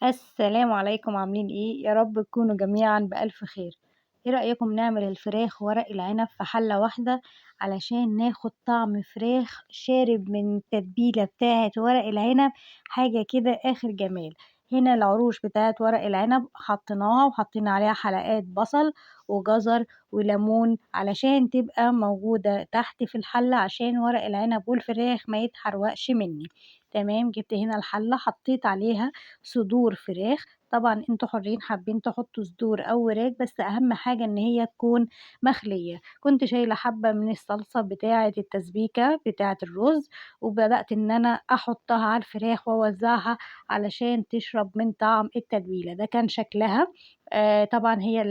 السلام عليكم عاملين إيه؟ يا رب تكونوا جميعًا بألف خير. إيه رأيكم نعمل الفراخ وورق العنب في حلة واحدة علشان ناخد طعم فراخ شارب من التتبيلة بتاعة ورق العنب، حاجة كده آخر جمال. هنا العروش بتاعة ورق العنب حطيناها وحطينا عليها حلقات بصل وجزر وليمون علشان تبقى موجودة تحت في الحلة عشان ورق العنب والفراخ ما يتحرقش مني. تمام، جبت هنا الحلة حطيت عليها صدور فراخ، طبعًا أنتم حرين حابين تحطوا صدور أو وراك، بس أهم حاجة إن هي تكون مخلية. كنت شايلة حبة من الصلصة بتاعة التسبيكة بتاعة الرز، وبدأت إن أنا أحطها على الفراخ وأوزعها علشان تشرب من طعم التتبيلة، ده كان شكلها. طبعًا هي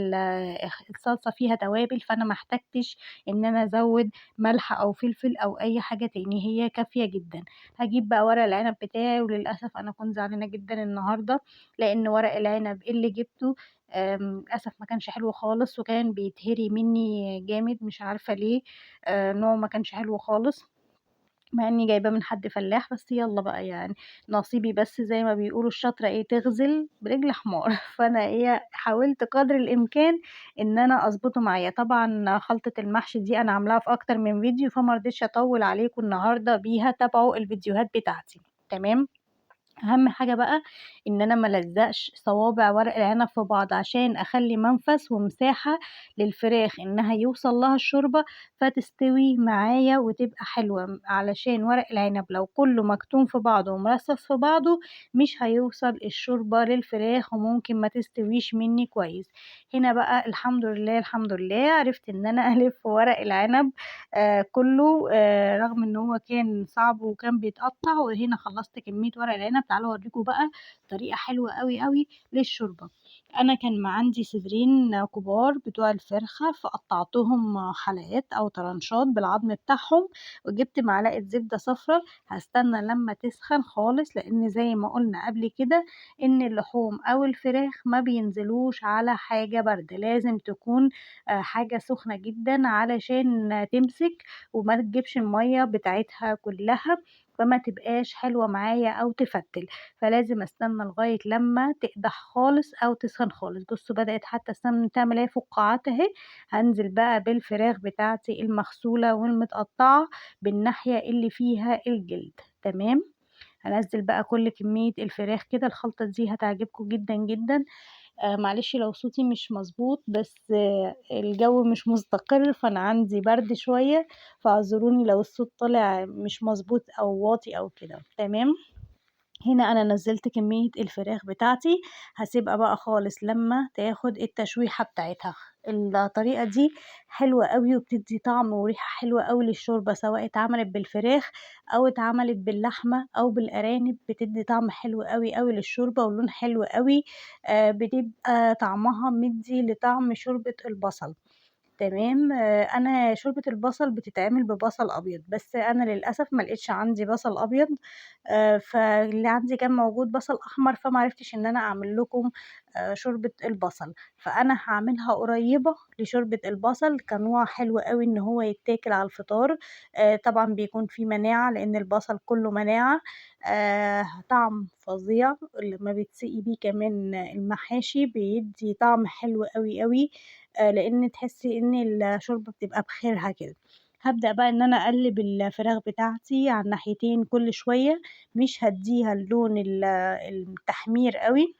الصلصة فيها توابل، فأنا ما احتجتش إن أنا أزود ملح أو فلفل أو أي حاجة تاني، هي كافية جدًا. هاجيب بقى ورق العنب بتاعي، وللأسف أنا كنت زعلانة جدًا النهارده، لإن ورق العنب اللي جِبته للأسف ما كانش حلو خالص، وكان بيتهري منّي جامد مش عارفة ليه. نوعه ما كانش حلو خالص، مع إني جايباه من حد فلاح، بس يالّا بقى يعني نصيبي، بس زي ما بيقولوا الشاطرة إيه تغزل برجل حمار. فأنا إيه حاولت قدر الإمكان إن أنا أضبطه معايا. طبعًا خلطة المحشي دي أنا عاملاها في أكتر من فيديو، فما رضيتش أطوّل عليكم النهارده بيها، تابعوا الفيديوهات بتاعتي. تمام؟ أهم حاجة بقى إن أنا ما ألزّقش صوابع ورق العنب في بعض، عشان أخلّي منفذ ومساحة للفراخ إنها يوصل لها الشوربة فتستوي معايا وتبقى حلوة، علشان ورق العنب لو كلّه مكتوم في بعضه ومرصّص في بعضه مش هيوصل الشوربة للفراخ وممكن ما تستويش منّي كويس. هنا بقى الحمد لله، الحمد لله عرفت إن أنا ألِف ورق العنب كلّه، رغم إن هو كان صعب وكان بيتقطّع، وهنا خلّصت كمية ورق العنب. تعالوا أورّيكم بقى طريقة حلوة أوي، أوي للشوربة. أنا كان عندي صدرين كبار بتوع الفرخة، فقطّعتهم حلقات أو طرنشات بالعضم بتاعهم، وجِبت معلقة زبدة صفرا. هاستنى لمّا تسخن خالص، لإن زي ما قُلنا قبل كده إن اللحوم أو الفراخ ما بينزلوش على حاجة باردة، لازم تكون حاجة سخنة جدًا علشان تمسك وما تجيبش المَيّة بتاعتها كلّها، فما تبقاش حلوة معايا أو تفتِّل. فلازم أستنى لغاية لمّا تقدح خالص أو تسخن خالص. بُصّوا بدأت حتى تعمل أهي فقاعات أهي. هانزل بقى بالفراخ بتاعتي المغسولة والمتقطّعة بالناحية اللي فيها الجلد. تمام؟ هانزّل بقى كل كمية الفراخ كده، الخلطة دي هتعجبكم جدًا، جدًا. معلش لو صوتي مش مضبوط، بس الجو مش مستقر، فأنا عندي برد شوية، فاعذروني لو الصوت طالع مش مضبوط أو واطي أو كده. تمام؟ هنا أنا نزّلت كمية الفراخ بتاعتي، هاسيبها بقى خالص لمّا تاخد التشويحة بتاعتها. الطريقة دي حلوة أوي وبتدّي طعم وريحة حلوة أوي للشوربة، سواء اتعملت بالفراخ أو اتعملت باللحمة أو بالأرانب، بتدّي طعم حلو أوي، أوي للشوربة ولون حلو أوي. بتبقى طعمها مدّي لطعم شوربة البصل. تمام. أنا شوربة البصل بتتعمل ببصل أبيض، بس أنا للأسف ما لقيتش عندي بصل أبيض، فاللي عندي كان موجود بصل أحمر، فما عرفتش إن أنا أعمل لكم شوربة البصل. فأنا هاعملها قريبة لشوربة البصل، كنوع حلو أوي إن هو يتاكل على الفطار. طبعًا بيكون فيه مناعة لإن البصل كُلّه مناعة. طعم فظيع، لمّا بيتسقي بيه كمان المحاشي بيدّي طعم حلو أوي، أوي. لإن تحسّي إن الشوربة بتبقى بخيرها كده. هابدأ بقى إن أنا أقلِّب الفراخ بتاعتي على الناحيتين كل شوية، مش هادّيها اللون التحمير أوي،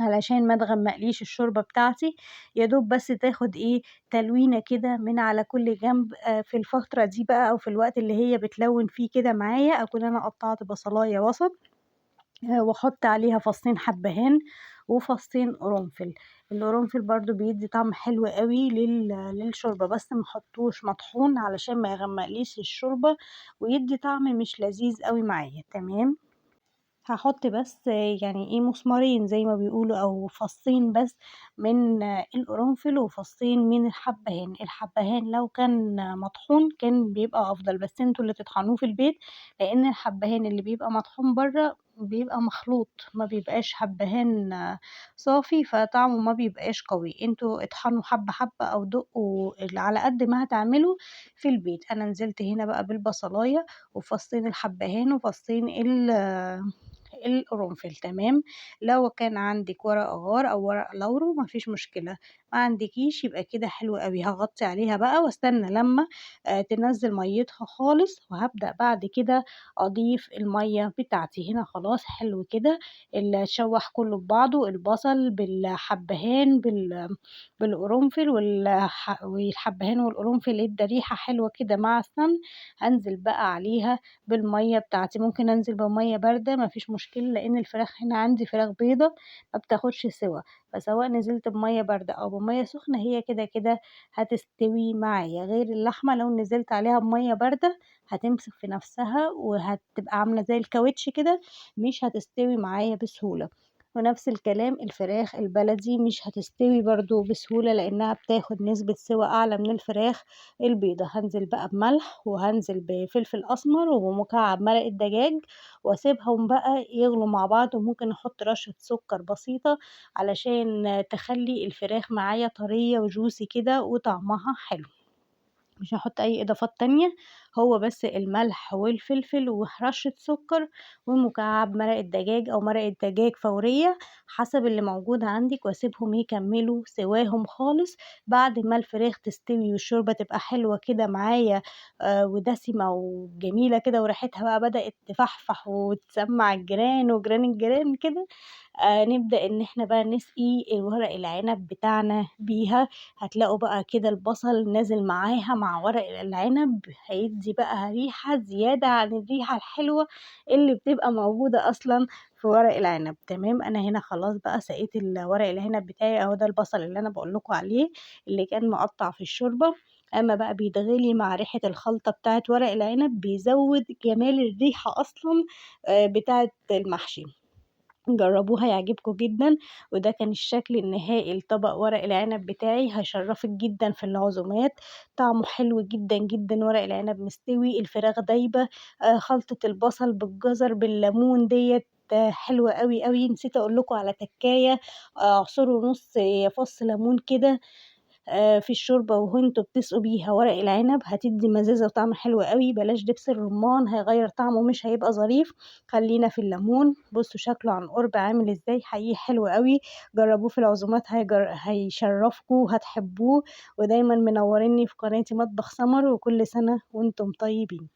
علشان ما تغمّقليش الشوربة بتاعتي، يا دوب بس تاخد إيه، تلوينة كده من على كل جنب. في الفترة دي بقى أو في الوقت اللي هي بتلوِّن فيه كده معايا، أكون أنا قطّعت بصلاية وسط، وأحط عليها فصّين حبّهان وفصّين قرنفل. القرنفل برضه بيدّي طعم حلو أوي للشوربة، بس ما احطّوش مطحون علشان ما يغمّقليش الشوربة ويدّي طعم مش لذيذ أوي معايا. تمام. هاحط بس يعني إيه مسمارين زي ما بيقولوا أو فصّين بس من القرنفل وفصّين من الحبّهان. الحبّهان لو كان مطحون كان بيبقى أفضل، بس أنتم اللي تطحنوه في البيت، لإن الحبّهان اللي بيبقى مطحون برّه بيبقى مخلوط، ما بيبقاش حبّهان صافي، فطعمه ما بيبقاش قوي. أنتم اطحنوا حبّة، حبّة أو دقوا على قد ما هتعملوا في البيت. أنا نزلت هنا بقى بالبصلاية وفصّين الحبّهان وفصّين القرنفل. تمام. لو كان عندِك ورق أغار أو ورق لورو ما فيش مشكلة، ما عندكيش يبقى كده حلو أوي. هاغطّي عليها بقى واستنى لمّا تنزّل مَيّتها خالص، وهابدأ بعد كده أضيف المَيّة بتاعتي. هنا خلاص حلو كده اتشوّح كلّه ببعضه، البصل بالحبّهان بالقرنفل والحبّهان والقرنفل ادّى ريحة حلوة كده مع السمن. هانزل بقى عليها بالمَيّة بتاعتي، ممكن أنزل بمَيّة باردة ما فيش مشكلة، لإن الفراخ هنا عندي فراخ بيضا ما بتاخدش سِوَى، فسواء نزلت بمَيّة باردة أو بمَيّة سخنة هي كده هتستوي معايا، غير اللحمة لو نزلت عليها بمَيّة باردة هتمسك في نفسها وهتبقى عاملة زي الكاوتش كده، مش هتستوي معايا بسهولة. ونفس الكلام الفراخ البلدي مش هتستوي برضه بسهولة، لإنها بتاخد نسبة سِوَى أعلى من الفراخ البيضا. هانزل بقى بملح وهانزل بفلفل أسمر ومكعب مرقة دجاج واسيبهم بقى يغلوا مع بعض، وممكن أحط رشة سكر بسيطة علشان تخلّي الفراخ معايا طرية وjuicy كده وطعمها حلو. مش هاحط أي إضافات تانية، هو بس الملح والفلفل ورشة سكر ومكعب مرقة دجاج أو مرقة دجاج فورية حسب اللي موجود عندِك، واسيبهم يكمّلوا سواهم خالص. بعد ما الفراخ تستوي والشوربة تبقى حلوة كده معايا ودسمة وجميلة كده وريحتها بقى بدأت تفحفح وتسمّع الجيران وجيران الجيران كده، نبدأ إن إحنا بقى نسقي ورق العنب بتاعنا بيها. هتلاقوا بقى كده البصل نازل معاها مع ورق العنب، هيدّي بقى ريحة زيادة عن الريحة الحلوة اللي بتبقى موجودة أصلًا في ورق العنب. تمام. أنا هنا خلاص بقى سقيت ورق العنب بتاعي أهو، ده البصل اللي أنا باقول لكم عليه اللي كان مقطّع في الشوربة، أمّا بقى بيتغلي مع ريحة الخلطة بتاعة ورق العنب بيزوّد جمال الريحة أصلًا بتاعة المحشي. جرّبوه هيعجبكم جدًا، وده كان الشكل النهائي لطبق ورق العنب بتاعي، هيشرّفِك جدًا في العزومات. طعمه حلو جدًا، ورق العنب مستوي، الفراخ دايبة، خلطة البصل بالجزر بالليمون ديّة حلوة أوي. نسيت أقول لكم على تكاية، اعصروا نُص فص ليمون كده في الشوربة وأنتم بتسقوا بيها ورق العنب، هتدّي مزازة وطعم حلو أوي. بلاش دبس الرمان هيغيّر طعمه مش هيبقى ظريف، خلّينا في الليمون. بُصّوا شكله عن قُرب عامل إزاي، حقيقي حلو أوي. جرّبوه في العزومات هيشرّفكم وهتحبوه، ودايمًا منوّرينّي في قناتي مطبخ سمر، وكل سنة وأنتم طيبين.